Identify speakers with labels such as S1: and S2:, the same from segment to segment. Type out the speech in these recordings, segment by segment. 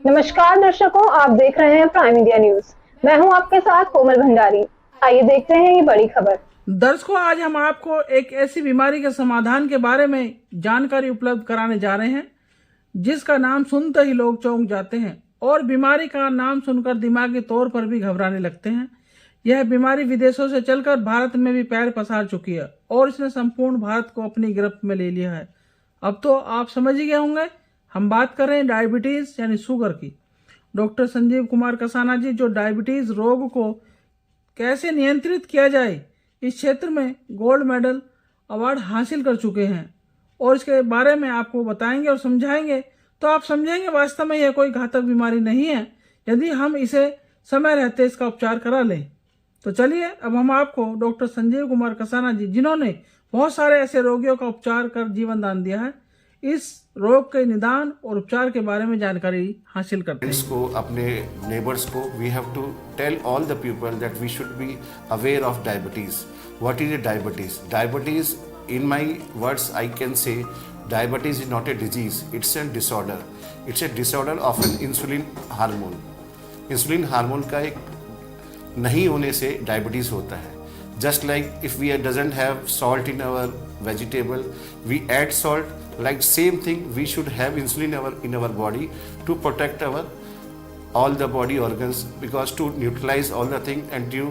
S1: नमस्कार दर्शकों, आप देख रहे हैं प्राइम इंडिया न्यूज। मैं हूं आपके साथ कोमल भंडारी। आइए देखते हैं ये बड़ी खबर।
S2: दर्शकों, आज हम आपको एक ऐसी बीमारी के समाधान के बारे में जानकारी उपलब्ध कराने जा रहे हैं जिसका नाम सुनते ही लोग चौंक जाते हैं और बीमारी का नाम सुनकर दिमागी तौर पर भी घबराने लगते हैं। यह बीमारी विदेशों से चलकर भारत में भी पैर पसार चुकी है और इसने संपूर्ण भारत को अपनी गिरफ्त में ले लिया है। अब तो आप समझ ही गए होंगे, हम बात कर रहे हैं डायबिटीज यानी शुगर की। डॉक्टर संजीव कुमार कसाना जी, जो डायबिटीज रोग को कैसे नियंत्रित किया जाए इस क्षेत्र में गोल्ड मेडल अवार्ड हासिल कर चुके हैं और इसके बारे में आपको बताएंगे और समझाएंगे, तो आप समझेंगे वास्तव में यह कोई घातक बीमारी नहीं है यदि हम इसे समय रहते इसका उपचार करा लें। तो चलिए अब हम आपको डॉक्टर संजीव कुमार कसाना जी, जिन्होंने बहुत सारे ऐसे रोगियों का उपचार कर जीवन दान दिया है, इस रोग के निदान और उपचार के बारे में जानकारी हासिल करते हैं।
S3: को अपने नेबर्स को we have to tell all the people that we should be aware of diabetes. What is a diabetes? Diabetes, in my words I can say, diabetes is not a disease, it's a disorder. It's a disorder of an insulin hormone. Insulin hormone का एक नहीं होने से diabetes होता है। Just like if we doesn't have salt in our vegetable, we add salt, like same thing we should have insulin in our body to protect our all the body organs, because to neutralize all the thing and to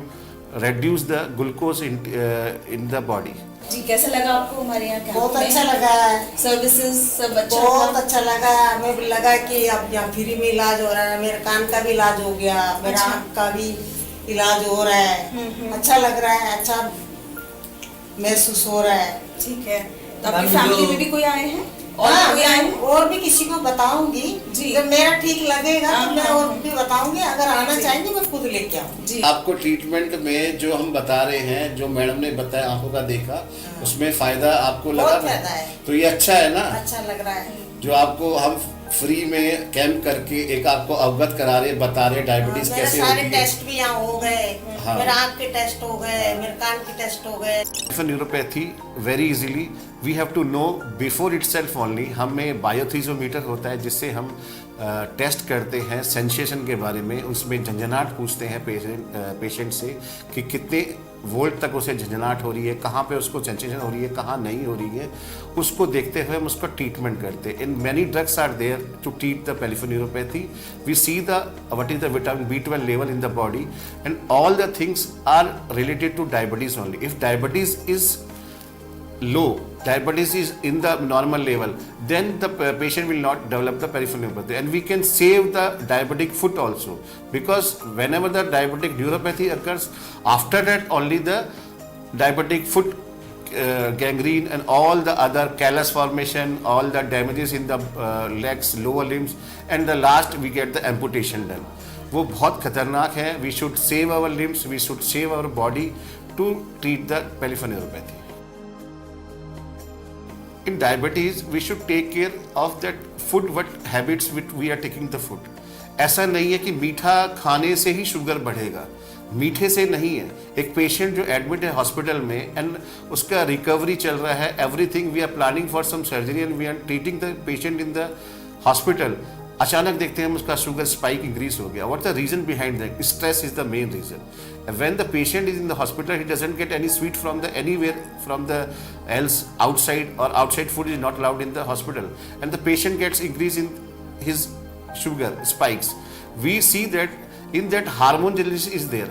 S3: reduce the glucose in the body.
S4: जी, कैसा लगा आपको हमारे यहाँ camp में?
S5: बहुत अच्छा लगा है।
S4: सर्विसेज सब अच्छा
S5: बहुत
S4: था?
S5: अच्छा लगा। हमें भी लगा कि अब यहाँ फ्री में इलाज हो रहा है। मेरे कान का भी इलाज हो गया, मेरा आँख का भी इलाज हो रहा है। अच्छा लग रहा है, अच्छा महसूस हो रहा है।
S4: ठीक है, तो आपकी फैमिली में भी कोई आए हैं और
S5: हाँ,
S4: कोई आए हैं?
S5: और भी किसी को बताऊंगी
S4: जी।
S5: जब मेरा ठीक लगेगा तो मैं
S4: हाँ,
S5: और भी बताऊंगी। अगर आना चाहेंगे मैं खुद लेके आऊंगी।
S4: जी,
S3: आपको ट्रीटमेंट में जो हम बता रहे हैं, जो मैडम ने बताया आंखों का देखा, उसमें फायदा आपको लगा?
S5: बहुत फायदा है।
S3: तो ये अच्छा है ना,
S5: अच्छा लग रहा है।
S3: जो आपको हम फ्री में कैंप करके एक आपको अवगत करा रहे, बता रहे डायबिटीज
S5: मेरे
S3: कैसे
S5: सारे
S3: होती है।
S5: टेस्ट भी यहाँ हो गए।
S3: हाँ।
S5: मेरे आँख के टेस्ट हो गए, मेरे कान के टेस्ट हो गए।
S3: Neuropathy very easily we have to know before itself only. हमें बायोथीजोमीटर होता है जिससे हम टेस्ट करते हैं सेंसेशन के बारे में। उसमें झंझनाहट पूछते हैं पेशेंट से कि कितने वोल्ट तक उसे झंझनाहट हो रही है, कहाँ पे उसको सेंसेशन हो रही है, कहाँ नहीं हो रही है। उसको देखते हुए हम उसका ट्रीटमेंट करते हैं। In many drugs are there to treat the peripheral. We see the what is the vitamin B12 level in the body and all the things are related to diabetes only. If diabetes is low, diabetes is in the normal level, then the patient will not develop the peripheral neuropathy, and we can save the diabetic foot also, because whenever the diabetic neuropathy occurs, after that only the diabetic foot gangrene and all the other callus formation, all the damages in the legs, lower limbs, and the last we get the amputation done. वो बहुत खतरनाक है। We should save our limbs, we should save our body to treat the peripheral neuropathy. In diabetes, we should take care of that food, what habits which we are taking the food. ऐसा नहीं है कि मीठा खाने से ही sugar बढ़ेगा, मीठे से नहीं है। एक पेशेंट जो एडमिट है हॉस्पिटल में एंड उसका रिकवरी चल रहा है, everything we are planning for some surgery and we are treating the patient in the hospital, अचानक देखते हैं उसका शुगर स्पाइक इंक्रीज हो गया। What the reason behind that? Stress is the main reason. When the patient is in the hospital, he doesn't get any sweet from the anywhere from the else outside, or outside food is not allowed in the hospital, and the patient gets increase in his sugar spikes. We see that in that hormone changes is there.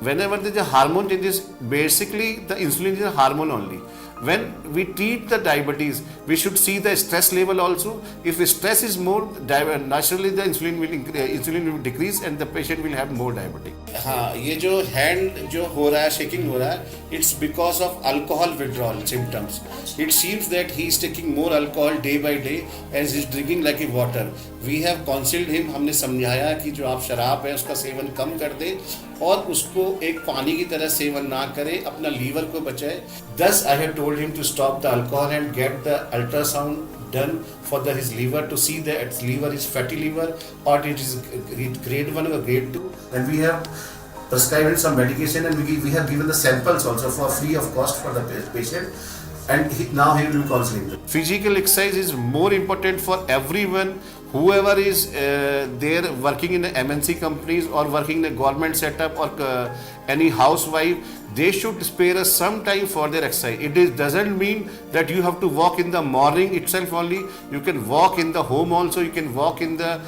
S3: Whenever there is a hormone changes, basically the insulin is a hormone only. When we treat the diabetes, we should see the stress level also. If stress is more, naturally the insulin will decrease and the patient will have more diabetic. हाँ, ये जो hand जो हो रहा है, shaking हो रहा है, it's because of alcohol withdrawal symptoms. It seems that he is taking more alcohol day by day as he is drinking like a water. We have counseled him, हमने समझाया कि जो आप शराब है उसका सेवन कम कर दे और उसको एक पानी की तरह सेवन ना करे, अपना लीवर को बचाए। Thus I have told him to stop the alcohol and get the ultrasound done for his liver to see that its liver is fatty liver or it is grade 1 or grade 2, and we have prescribed some medication and we have given the samples also for free of cost for the patient, and now he will be counseling. Physical exercise is more important for everyone whoever is there working in MNC companies or working in a government setup or any housewife, they should spare us some time for their exercise. Doesn't mean that you have to walk in the morning itself only. You can walk in the home also, you can walk in the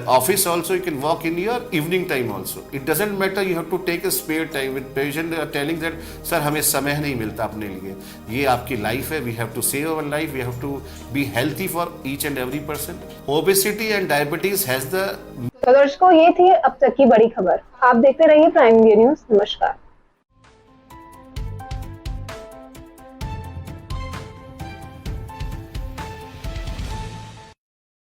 S3: office also, you can walk in your evening time also. It doesn't matter, you have to take a spare time. With patient are telling that sir हमें समय नहीं मिलता अपने लिए. ये आपकी life है. We have to save our life. We have to be healthy for each and every person. Obesity and diabetes has the
S1: तो दर्शकों, ये थी अब तक की बड़ी खबर। आप देखते रहिए प्राइम इंडिया न्यूज। नमस्कार।